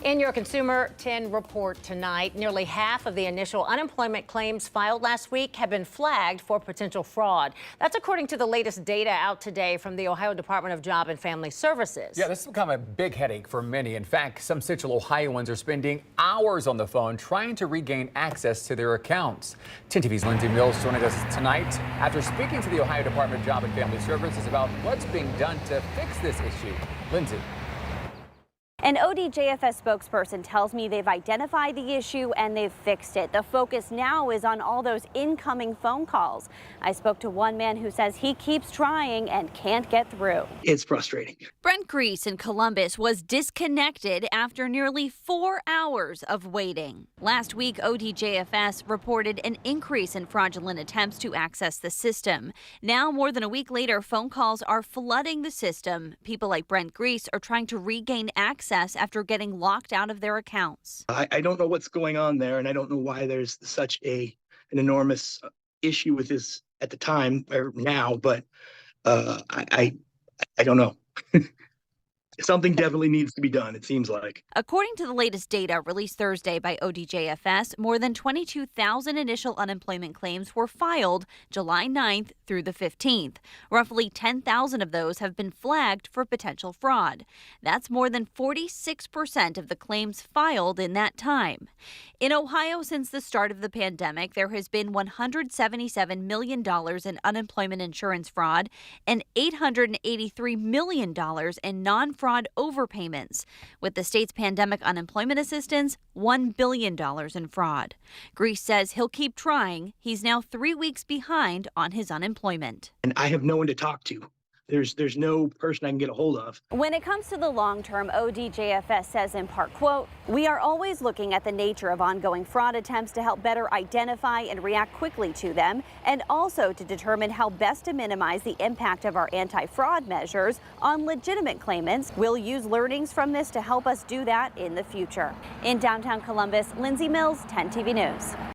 In your Consumer 10 report tonight, nearly half of the initial unemployment claims filed last week have been flagged for potential fraud. That's according to the latest data out today from the Ohio Department of Job and Family Services. Yeah, this has become a big headache for many. In fact, some Central Ohioans are spending hours on the phone trying to regain access to their accounts. 10 TV's Lindsay Mills joining us tonight after speaking to the Ohio Department of Job and Family Services about what's being done to fix this issue. Lindsay. An ODJFS spokesperson tells me they've identified the issue and they've fixed it. The focus now is on all those incoming phone calls. I spoke to one man who says he keeps trying and can't get through. It's frustrating. Brent Grease in Columbus was disconnected after nearly 4 hours of waiting. Last week, ODJFS reported an increase in fraudulent attempts to access the system. Now, more than a week later, phone calls are flooding the system. People like Brent Grease are trying to regain access after getting locked out of their accounts. I don't know what's going on there, and I don't know why there's such an enormous issue with this at the time or now, but I don't know. Something definitely needs to be done, it seems like. According to the latest data released Thursday by ODJFS, more than 22,000 initial unemployment claims were filed July 9th through the 15th. Roughly 10,000 of those have been flagged for potential fraud. That's more than 46% of the claims filed in that time. In Ohio, since the start of the pandemic, there has been $177 million in unemployment insurance fraud and $883 million in non-fraud overpayments, with the state's pandemic unemployment assistance $1 billion in fraud. Grease says he'll keep trying. He's now 3 weeks behind on his unemployment. And I have no one to talk to. There's no person I can get a hold of. When it comes to the long term, ODJFS says in part, quote, "We are always looking at the nature of ongoing fraud attempts to help better identify and react quickly to them, and also to determine how best to minimize the impact of our anti-fraud measures on legitimate claimants. We'll use learnings from this to help us do that in the future." In downtown Columbus, Lindsay Mills, 10 TV News.